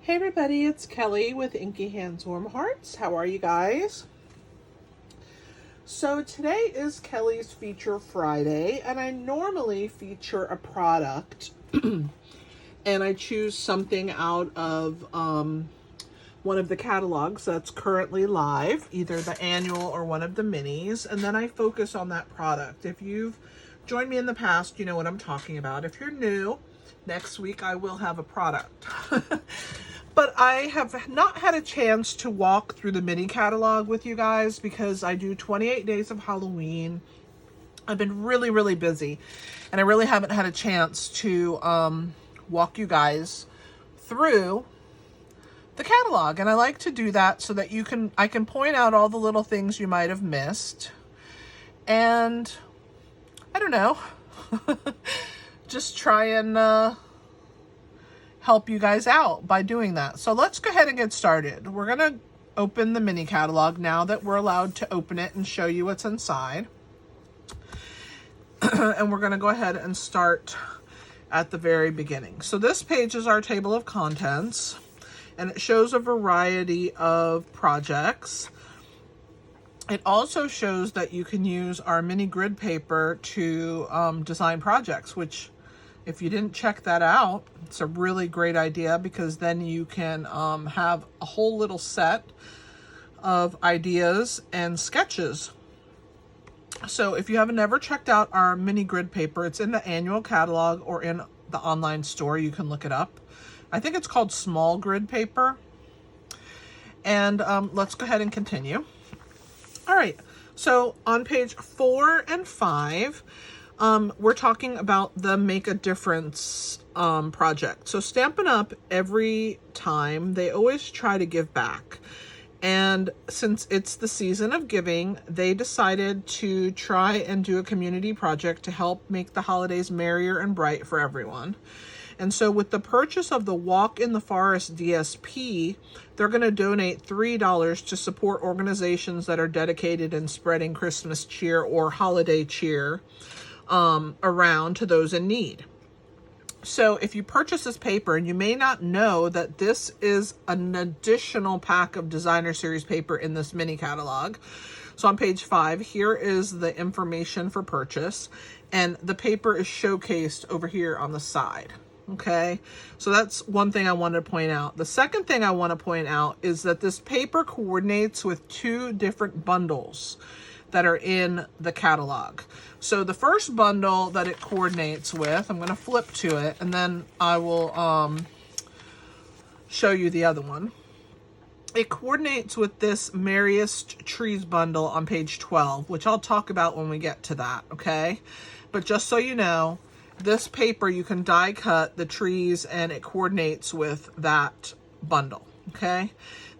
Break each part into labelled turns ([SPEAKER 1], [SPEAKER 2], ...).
[SPEAKER 1] Hey everybody, it's Kelly with Inky Hands Warm Hearts. How are you guys? So today is Kelly's Feature Friday, and I normally feature a product and I choose something out of one of the catalogs that's currently live, either the annual or one of the minis, and then I focus on that product. If you've joined me in the past, you know what I'm talking about. If you're new, next week I will have a product. But I have not had a chance to walk through the mini catalog with you guys because I do 28 days of Halloween. I've been really busy, and I really haven't had a chance to walk you guys through the catalog. And I like to do that so that I can point out all the little things you might have missed. And I don't know, just try and help you guys out by doing that. So let's go ahead and get started. We're gonna open the mini catalog now that we're allowed to open it and show you what's inside. And we're gonna go ahead and start at the very beginning. So this page is our table of contents, and it shows a variety of projects. It also shows that you can use our mini grid paper to design projects, which if you didn't check that out, it's a really great idea because then you can have a whole little set of ideas and sketches. So if you haven't ever checked out our mini grid paper, it's in the annual catalog or in the online store. You can look it up. I think it's called small grid paper. And let's go ahead and continue. All right, so on page 4 and 5, we're talking about the Make a Difference project. So Stampin' Up, every time, they always try to give back. And since it's the season of giving, they decided to try and do a community project to help make the holidays merrier and bright for everyone. And so with the purchase of the Walk in the Forest DSP, they're going to donate $3 to support organizations that are dedicated in spreading Christmas cheer or holiday cheer around to those in need. So if you purchase this paper, and you may not know that this is an additional pack of designer series paper in this mini catalog. So on page 5, here is the information for purchase, and the paper is showcased over here on the side. Okay, so that's one thing I wanted to point out. The second thing I want to point out is that this paper coordinates with 2 different bundles that are in the catalog. So the first bundle that it coordinates with, I'm going to flip to it and then I will show you the other one. It coordinates with this Merriest Trees bundle on page 12, which I'll talk about when we get to that, okay? But just so you know, this paper, you can die cut the trees and it coordinates with that bundle, okay?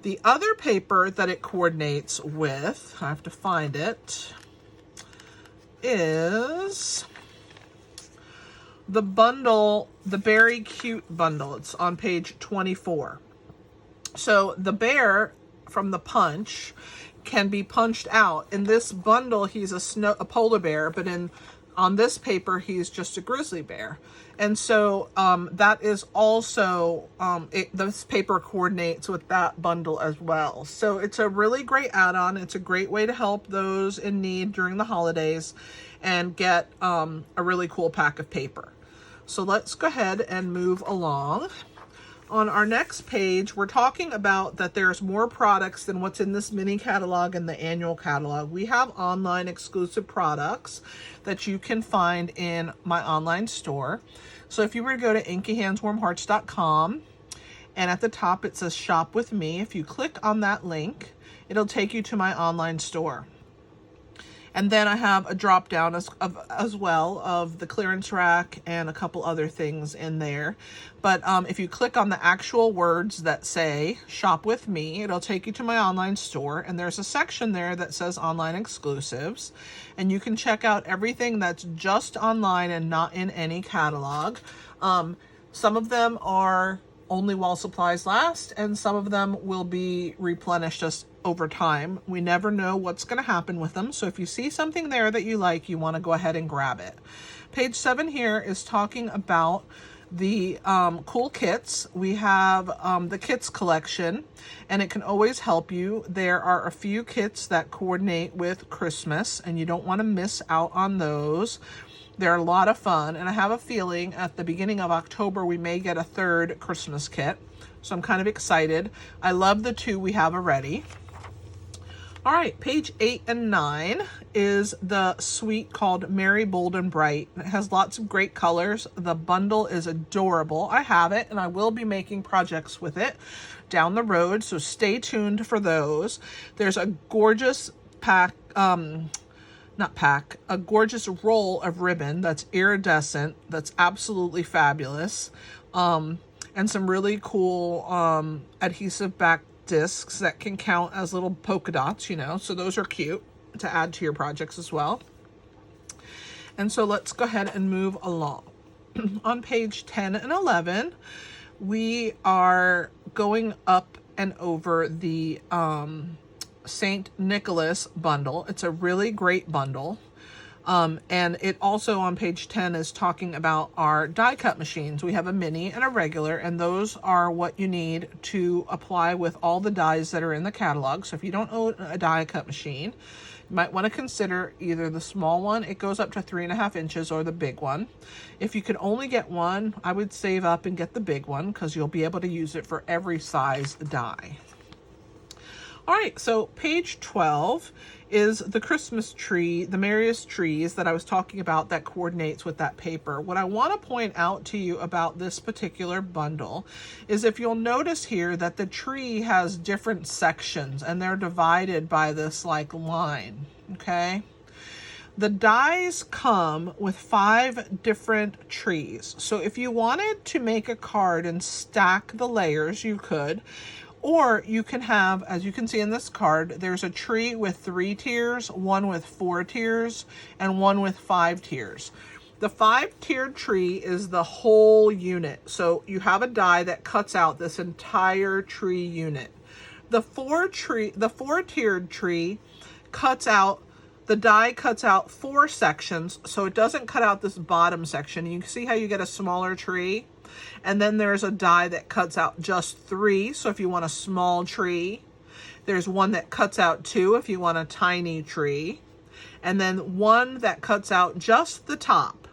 [SPEAKER 1] The other paper that it coordinates with, I have to find it, is the bundle, the Berry Cute bundle. It's on page 24. So the bear from the punch can be punched out. In this bundle, he's a polar bear, but on this paper, he's just a grizzly bear. And so that is also, this paper coordinates with that bundle as well. So it's a really great add-on. It's a great way to help those in need during the holidays and get a really cool pack of paper. So let's go ahead and move along. On our next page, we're talking about that there's more products than what's in this mini catalog and the annual catalog. We have online exclusive products that you can find in my online store. So if you were to go to inkyhandswarmhearts.com, and at the top it says Shop with Me, if you click on that link, it'll take you to my online store. And then I have a drop down as well of the clearance rack and a couple other things in there. But if you click on the actual words that say Shop with Me, it'll take you to my online store. And there's a section there that says Online Exclusives. And you can check out everything that's just online and not in any catalog. Some of them are only while supplies last, and some of them will be replenished just over time. We never know what's going to happen with them. So if you see something there that you like, you want to go ahead and grab it. Page 7 here is talking about the cool kits. We have the kits collection, and it can always help you. There are a few kits that coordinate with Christmas, and you don't want to miss out on those. They're a lot of fun, and I have a feeling at the beginning of October we may get a third Christmas kit, so I'm kind of excited. I love the 2 we have already. All right, page 8 and 9 is the suite called Merry, Bold, and Bright. It has lots of great colors. The bundle is adorable. I have it, and I will be making projects with it down the road, so stay tuned for those. There's a gorgeous a gorgeous roll of ribbon that's iridescent, that's absolutely fabulous, and some really cool adhesive back discs that can count as little polka dots, you know, so those are cute to add to your projects as well. And so let's go ahead and move along. On page 10 and 11, we are going up and over the St. Nicholas bundle. It's a really great bundle. And it also on page 10 is talking about our die cut machines. We have a mini and a regular, and those are what you need to apply with all the dies that are in the catalog. So if you don't own a die cut machine, you might want to consider either the small one, it goes up to 3.5 inches, or the big one. If you could only get one, I would save up and get the big one, because you'll be able to use it for every size die. All right, so page 12 is the Christmas tree, the merriest trees that I was talking about that coordinates with that paper. What I want to point out to you about this particular bundle is if you'll notice here that the tree has different sections and they're divided by this like line, okay? The dies come with 5 different trees. So if you wanted to make a card and stack the layers, you could. Or you can have, as you can see in this card, there's a tree with 3 tiers, one with 4 tiers, and one with 5 tiers. The 5-tiered tree is the whole unit. So you have a die that cuts out this entire tree unit. The 4-tiered tree cuts out, the die cuts out 4 sections, so it doesn't cut out this bottom section. You can see how you get a smaller tree? And then there's a die that cuts out just 3, so if you want a small tree. There's one that cuts out 2 if you want a tiny tree. And then one that cuts out just the top.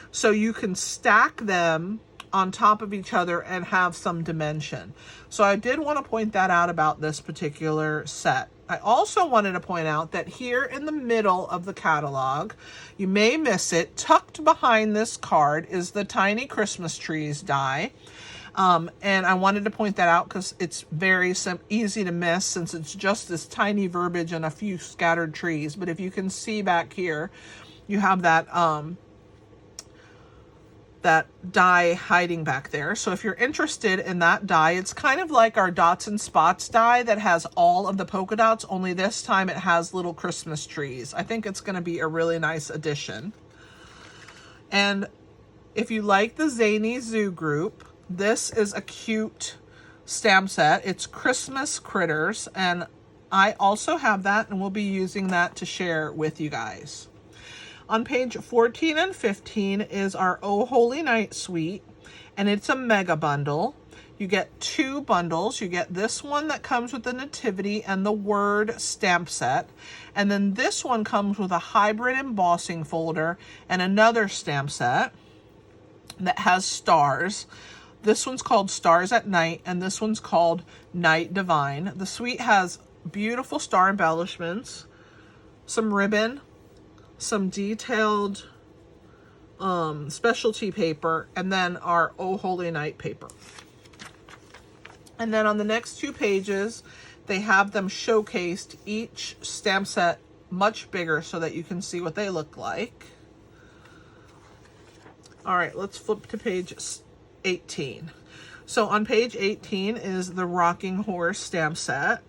[SPEAKER 1] So you can stack them on top of each other and have some dimension. So I did want to point that out about this particular set. I also wanted to point out that here in the middle of the catalog, you may miss it, tucked behind this card is the Tiny Christmas Trees die. And I wanted to point that out because it's very easy to miss since it's just this tiny verbiage and a few scattered trees. But if you can see back here, you have that that die hiding back there. So if you're interested in that die, it's kind of like our Dots and Spots die that has all of the polka dots, only this time it has little Christmas trees. I think it's going to be a really nice addition. And if you like the Zany Zoo group, this is a cute stamp set. It's Christmas Critters, and I also have that, and we'll be using that to share with you guys. On page 14 and 15 is our Oh Holy Night suite, and it's a mega bundle. You get 2 bundles. You get this one that comes with the Nativity and the Word stamp set, and then this one comes with a hybrid embossing folder and another stamp set that has stars. This one's called Stars at Night, and this one's called Night Divine. The suite has beautiful star embellishments, some ribbon, some detailed specialty paper, and then our Oh Holy Night paper. And then on the next 2 pages, they have them showcased, each stamp set much bigger so that you can see what they look like. All right, let's flip to page 18. So on page 18 is the Rocking Horse stamp set.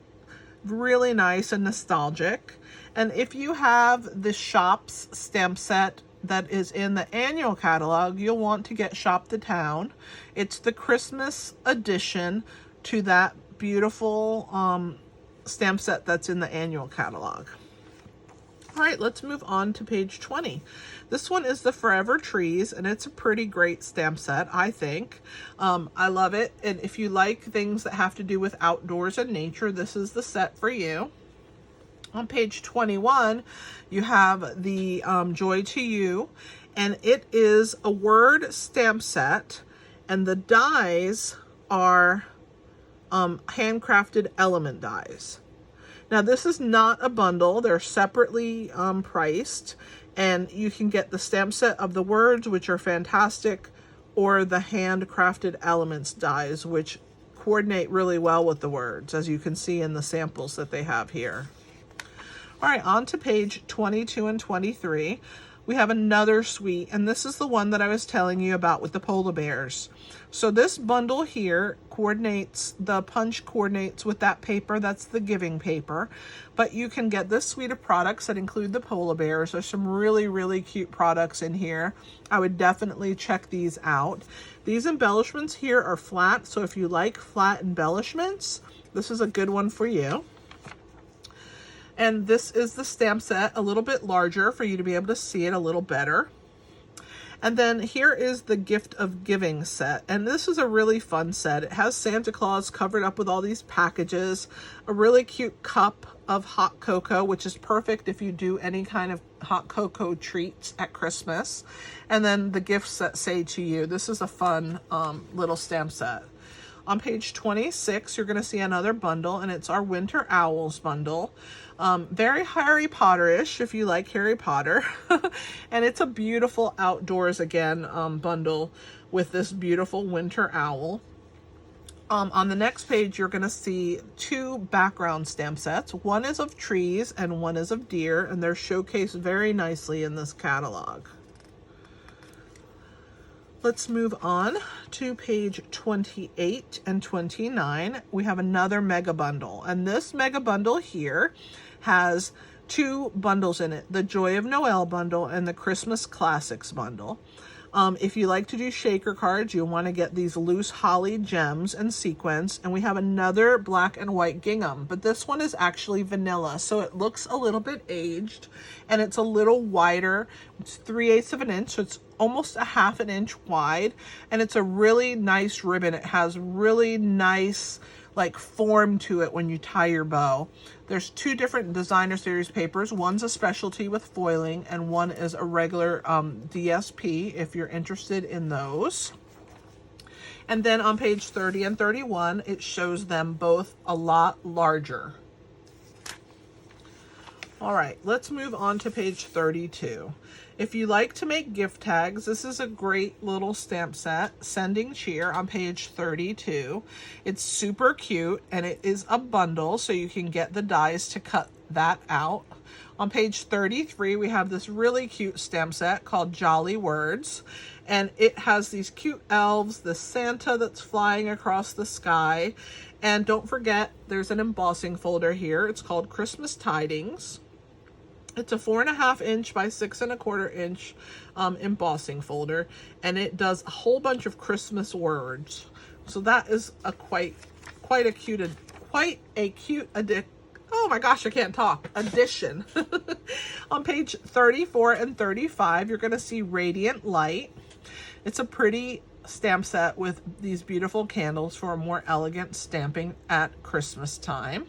[SPEAKER 1] Really nice and nostalgic. And if you have the Shops stamp set that is in the annual catalog, you'll want to get Shop the Town. It's the Christmas addition to that beautiful stamp set that's in the annual catalog. All right, let's move on to page 20. This one is the Forever Trees, and it's a pretty great stamp set, I think. I love it, and if you like things that have to do with outdoors and nature, this is the set for you. On page 21, you have the Joy to You, and it is a word stamp set, and the dies are handcrafted element dies. Now, this is not a bundle. They're separately priced, and you can get the stamp set of the words, which are fantastic, or the handcrafted elements dies, which coordinate really well with the words, as you can see in the samples that they have here. All right, on to page 22 and 23. We have another suite, and this is the one that I was telling you about with the polar bears. So this bundle here coordinates, the punch coordinates with that paper. That's the giving paper. But you can get this suite of products that include the polar bears. There's some really, really cute products in here. I would definitely check these out. These embellishments here are flat, so if you like flat embellishments, this is a good one for you. And this is the stamp set, a little bit larger for you to be able to see it a little better. And then here is the Gift of Giving set. And this is a really fun set. It has Santa Claus covered up with all these packages, a really cute cup of hot cocoa, which is perfect if you do any kind of hot cocoa treats at Christmas. And then the gifts that say to you. This is a fun little stamp set. On page 26, you're going to see another bundle, and it's our Winter Owls bundle. Very Harry Potter-ish, if you like Harry Potter. And it's a beautiful outdoors, again, bundle with this beautiful winter owl. On the next page, you're going to see two background stamp sets. One is of trees and one is of deer, and they're showcased very nicely in this catalog. Let's move on to page 28 and 29. We have another mega bundle, and this mega bundle here has two bundles in it, the Joy of Noel bundle and the Christmas Classics bundle. If you like to do shaker cards, you'll want to get these loose holly gems and sequins. And we have another black and white gingham, but this one is actually vanilla, so it looks a little bit aged, and it's a little wider. It's 3/8 of an inch, so it's almost a 1/2 inch wide, and it's a really nice ribbon. It has really nice like form to it when you tie your bow. There's two different designer series papers. One's a specialty with foiling, and one is a regular DSP if you're interested in those. And then on page 30 and 31, it shows them both a lot larger. All right, let's move on to page 32. If you like to make gift tags, this is a great little stamp set, Sending Cheer, on page 32. It's super cute, and it is a bundle, so you can get the dies to cut that out. On page 33, we have this really cute stamp set called Jolly Words, and it has these cute elves, the Santa that's flying across the sky, and don't forget, there's an embossing folder here. It's called Christmas Tidings. It's a 4.5 inch by 6.25 inch embossing folder, and it does a whole bunch of Christmas words. So that is a quite a cute oh my gosh, I can't talk. Addition. On page 34 and 35, you're going to see Radiant Light. It's a pretty stamp set with these beautiful candles for a more elegant stamping at Christmas time.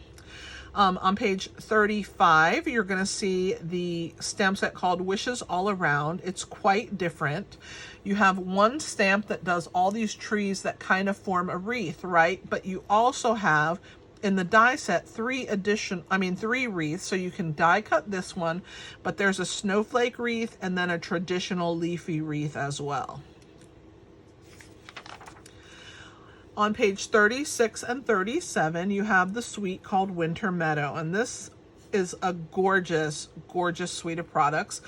[SPEAKER 1] On page 35, you're going to see the stamp set called Wishes All Around. It's quite different. You have one stamp that does all these trees that kind of form a wreath, right? But you also have in the die set 3 wreaths, so you can die cut this one, but there's a snowflake wreath and then a traditional leafy wreath as well. On page 36 and 37, you have the suite called Winter Meadow, and this is a gorgeous, gorgeous suite of products.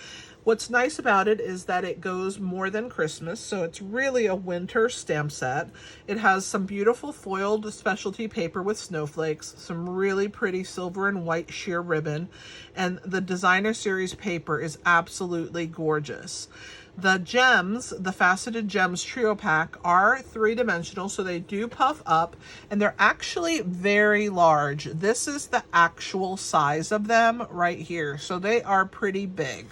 [SPEAKER 1] What's nice about it is that it goes more than Christmas, so it's really a winter stamp set. It has some beautiful foiled specialty paper with snowflakes, some really pretty silver and white sheer ribbon, and the designer series paper is absolutely gorgeous. The gems, the Faceted Gems Trio Pack, are 3-dimensional, so they do puff up, and they're actually very large. This is the actual size of them right here, so they are pretty big.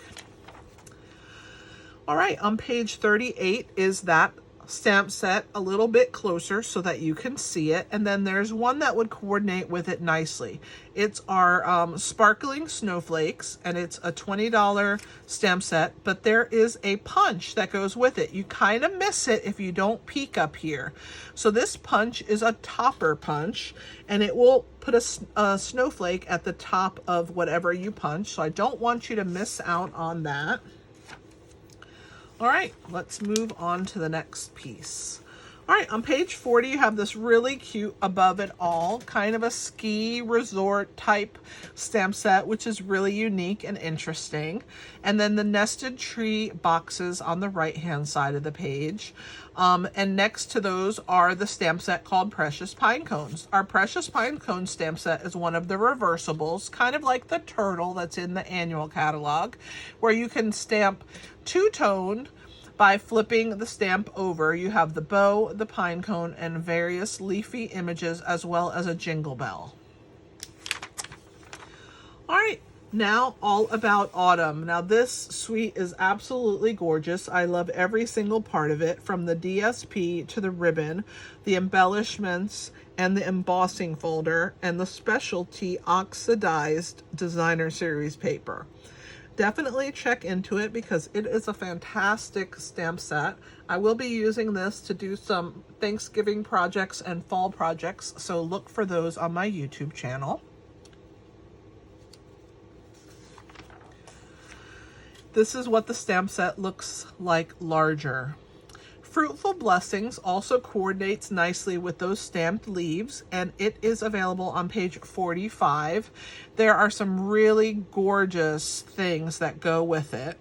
[SPEAKER 1] All right, on page 38 is that stamp set a little bit closer so that you can see it, and then there's one that would coordinate with it nicely. It's our sparkling snowflakes, and it's a $20 stamp set, but there is a punch that goes with it. You kind of miss it if you don't peek up here. So this punch is a topper punch, and it will put a snowflake at the top of whatever you punch, so I don't want you to miss out on that. All right, let's move on to the next piece. All right, on page 40, you have this really cute Above It All, kind of a ski resort type stamp set, which is really unique and interesting. And then the nested tree boxes on the right-hand side of the page. And next to those are the stamp set called Precious Pine Cones. Our Precious Pine Cone stamp set is one of the reversibles, kind of like the turtle that's in the annual catalog, where you can stamp two-tone by flipping the stamp over. You have the bow, the pine cone, and various leafy images, as well as a jingle bell. All right, now all about autumn. Now this suite is absolutely gorgeous. I love every single part of it, from the DSP to the ribbon, the embellishments, and the embossing folder, and the specialty oxidized designer series paper. Definitely check into it because it is a fantastic stamp set. I will be using this to do some Thanksgiving projects and fall projects, so look for those on my YouTube channel. This is what the stamp set looks like larger. Fruitful Blessings also coordinates nicely with those stamped leaves, and it is available on page 45. There are some really gorgeous things that go with it,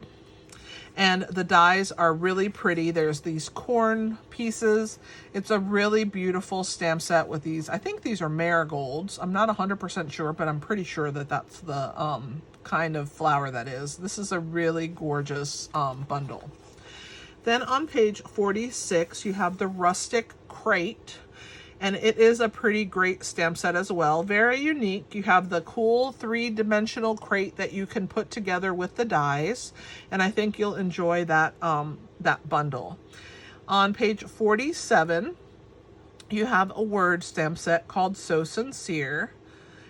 [SPEAKER 1] and the dies are really pretty. There's these corn pieces. It's a really beautiful stamp set with these. I think these are marigolds. I'm not 100% sure, but I'm pretty sure that that's the kind of flower that is. This is a really gorgeous bundle. Then on page 46, you have the Rustic Crate, and it is a pretty great stamp set as well. Very unique. You have the cool 3-dimensional crate that you can put together with the dies, and I think you'll enjoy that, that bundle. On page 47, you have a word stamp set called So Sincere,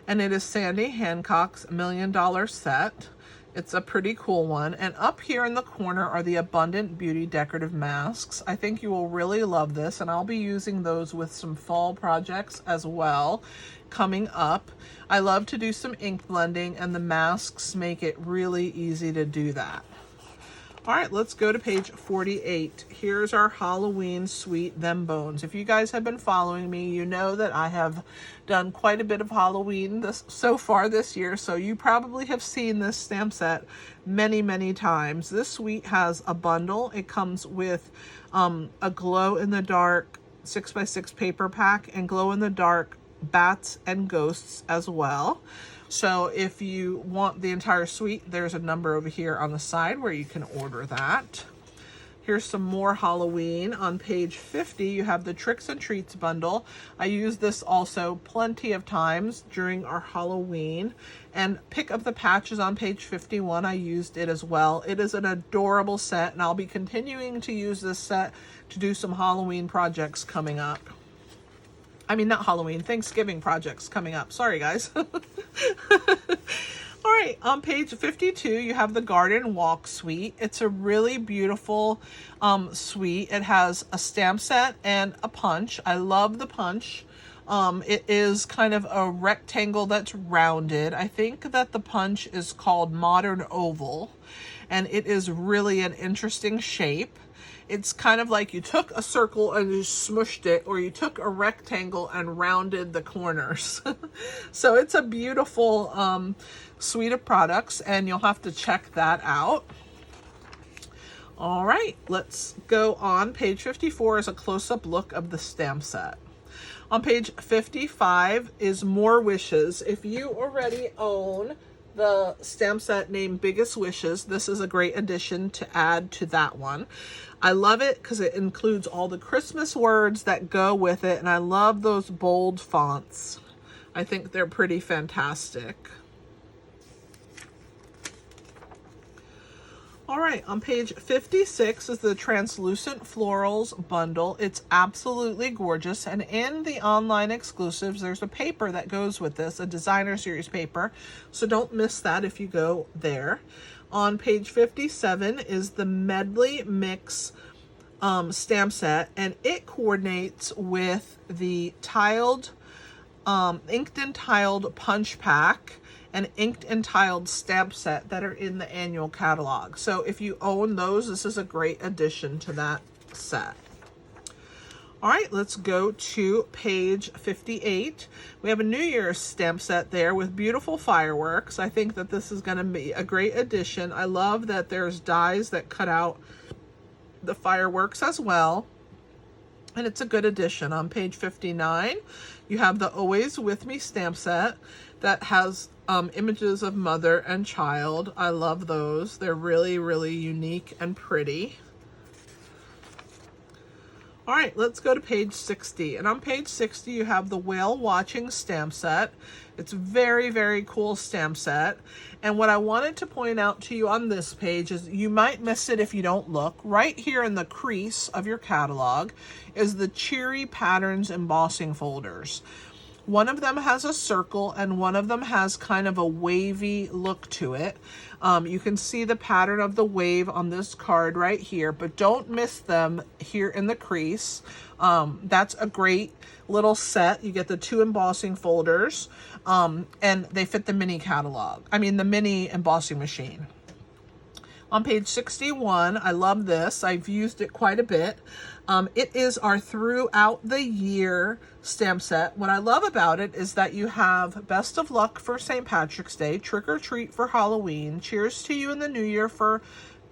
[SPEAKER 1] and it is Sandy Hancock's $1 Million set. It's a pretty cool one. And up here in the corner are the Abundant Beauty decorative masks. I think you will really love this, and I'll be using those with some fall projects as well coming up. I love to do some ink blending, and the masks make it really easy to do that. All right, let's go to page 48. Here's our Halloween suite, Them Bones. If you guys have been following me, you know that I have done quite a bit of Halloween so far this year, so you probably have seen this stamp set many, many times. This suite has a bundle. It comes with a glow-in-the-dark 6x6 paper pack and glow-in-the-dark bats and ghosts as well. So if you want the entire suite, there's a number over here on the side where you can order that. Here's some more Halloween. On page 50, you have the Tricks and Treats bundle. I used this also plenty of times during our Halloween. And Pick Up the Patches on page 51, I used it as well. It is an adorable set, and I'll be continuing to use this set to do some Halloween projects coming up. I mean, not Halloween, Thanksgiving projects coming up. Sorry, guys. All right, on page 52, you have the Garden Walk suite. It's a really beautiful suite. It has a stamp set and a punch. I love the punch. It is kind of a rectangle that's rounded. I think that the punch is called Modern Oval, and it is really an interesting shape. It's kind of like you took a circle and you smushed it, or you took a rectangle and rounded the corners. So it's a beautiful suite of products, and you'll have to check that out. All right, let's go on. Page 54 is a close-up look of the stamp set. On page 55 is More Wishes. If you already own the stamp set named Biggest Wishes. This is a great addition to add to that one. I love it because it includes all the Christmas words that go with it, and I love those bold fonts. I think they're pretty fantastic. All right, on page 56 is the Translucent Florals bundle. It's absolutely gorgeous, and in the online exclusives, there's a paper that goes with this, a designer series paper, so don't miss that if you go there. On page 57 is the Medley Mix stamp set, and it coordinates with the tiled, inked and tiled punch pack and inked and tiled stamp set that are in the annual catalog. So if you own those, this is a great addition to that set. All right, let's go to page 58. We have a New Year's stamp set there with beautiful fireworks. I think that this is going to be a great addition. I love that there's dies that cut out the fireworks as well, and it's a good addition. On page 59, you have the Always With Me stamp set that has images of mother and child. I love those. They're really, really unique and pretty. All right, let's go to page 60. And on page 60, you have the Whale Watching stamp set. It's a very, very cool stamp set. And what I wanted to point out to you on this page is you might miss it if you don't look. Right here in the crease of your catalog is the Cheery Patterns embossing folders. One of them has a circle and one of them has kind of a wavy look to it. You can see the pattern of the wave on this card right here, but don't miss them here in the crease. That's a great little set. You get the 2 embossing folders, and they fit the mini catalog. I mean, the mini embossing machine. On page 61, I love this. I've used it quite a bit. It is our throughout the year stamp set. What I love about it is that you have Best of Luck for St. Patrick's Day, Trick or Treat for Halloween, Cheers to You in the New Year for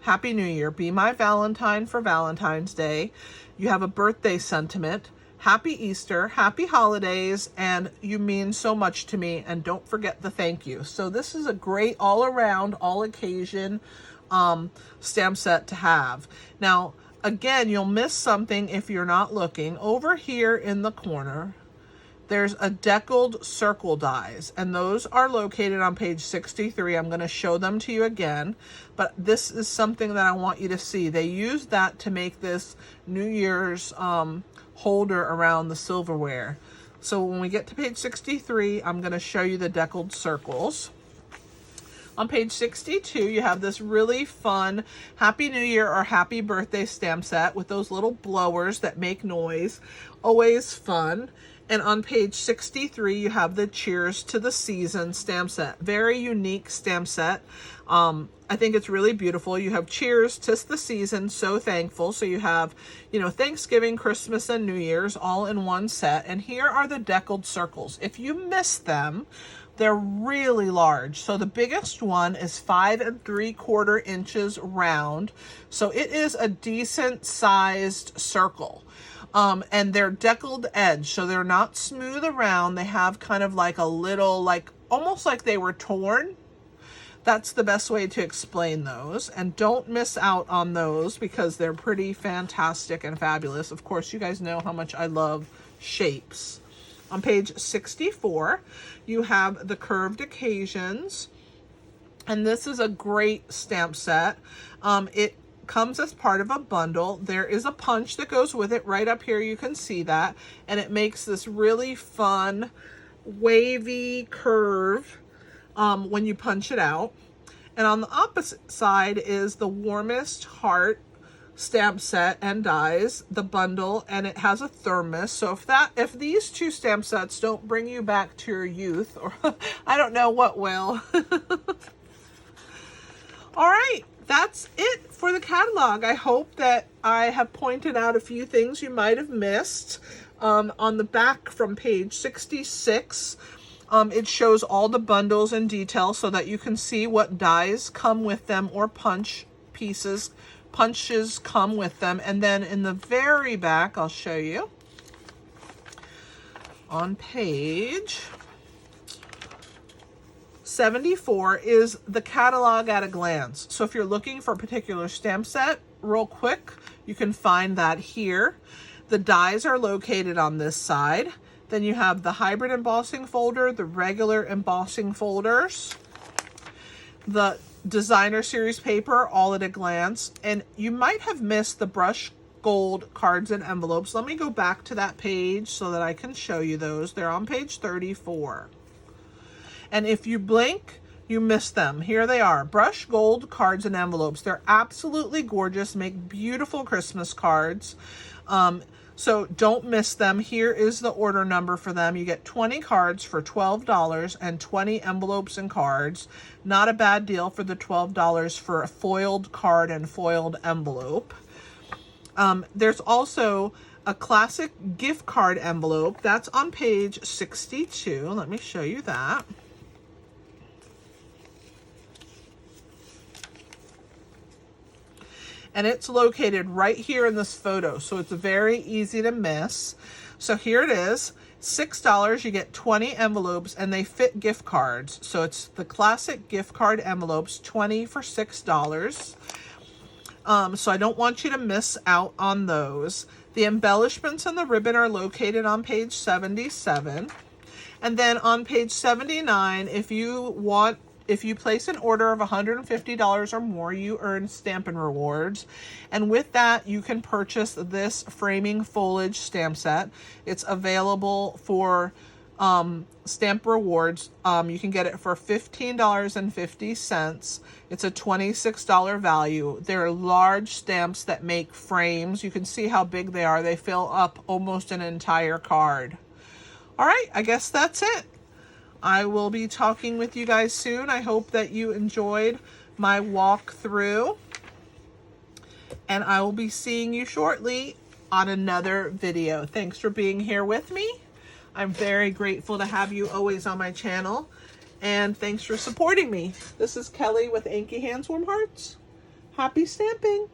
[SPEAKER 1] Happy New Year, Be My Valentine for Valentine's Day. You have a birthday sentiment, Happy Easter, Happy Holidays, and You Mean So Much to Me, and don't forget the thank you. So this is a great all around, all occasion stamp set to have. Now, again, you'll miss something if you're not looking. Over here in the corner, there's a Deckled circle dies, and those are located on page 63. I'm going to show them to you again, but this is something that I want you to see. They used that to make this New Year's holder around the silverware. So when we get to page 63, I'm going to show you the Deckled circles. On page 62, you have this really fun Happy New Year or Happy Birthday stamp set with those little blowers that make noise. Always fun. And on page 63, you have the Cheers to the Season stamp set. Very unique stamp set. I think it's really beautiful. You have Cheers, 'Tis the Season, So Thankful. So you have, Thanksgiving, Christmas, and New Year's all in one set. And here are the Deckled circles. If you miss them, they're really large. So the biggest one is 5 3/4 inches round. So it is a decent sized circle. And they're deckled edge. So they're not smooth around. They have kind of like a little, almost like they were torn. That's the best way to explain those. And don't miss out on those because they're pretty fantastic and fabulous. Of course, you guys know how much I love shapes. On page 64, you have the Curved Occasions, and this is a great stamp set. It comes as part of a bundle. There is a punch that goes with it right up here. You can see that, and it makes this really fun wavy curve when you punch it out. And on the opposite side is the Warmest Heart stamp set and dies, the bundle, and it has a thermos. So if these two stamp sets don't bring you back to your youth, or I don't know what will. All right, that's it for the catalog. I hope that I have pointed out a few things you might have missed. On the back from page 66, it shows all the bundles in detail so that you can see what dies come with them or punches come with them. And then in the very back, I'll show you on page $74 is the catalog at a glance. So if you're looking for a particular stamp set real quick, you can find that here. The dies are located on this side. Then you have the hybrid embossing folder, the regular embossing folders, the designer series paper, all at a glance. And you might have missed the brush gold cards and envelopes. Let me go back to that page so that I can show you those. They're on page 34. And if you blink, you miss them. Here they are, brush gold cards and envelopes. They're absolutely gorgeous, make beautiful Christmas cards. So don't miss them. Here is the order number for them. You get 20 cards for $12 and 20 envelopes and cards. Not a bad deal for the $12 for a foiled card and foiled envelope. There's also a classic gift card envelope. That's on page 62. Let me show you that. And it's located right here in this photo, so it's very easy to miss. So here it is, $6, you get 20 envelopes, and they fit gift cards. So it's the classic gift card envelopes, 20 for $6. So I don't want you to miss out on those. The embellishments and the ribbon are located on page 77. And then on page 79, if you place an order of $150 or more, you earn Stampin' rewards. And with that, you can purchase this framing foliage stamp set. It's available for stamp rewards. You can get it for $15.50. It's a $26 value. They're large stamps that make frames. You can see how big they are. They fill up almost an entire card. All right, I guess that's it. I will be talking with you guys soon. I hope that you enjoyed my walkthrough, and I will be seeing you shortly on another video. Thanks for being here with me. I'm very grateful to have you always on my channel, and thanks for supporting me. This is Kelly with Inky Hands Warm Hearts. Happy stamping!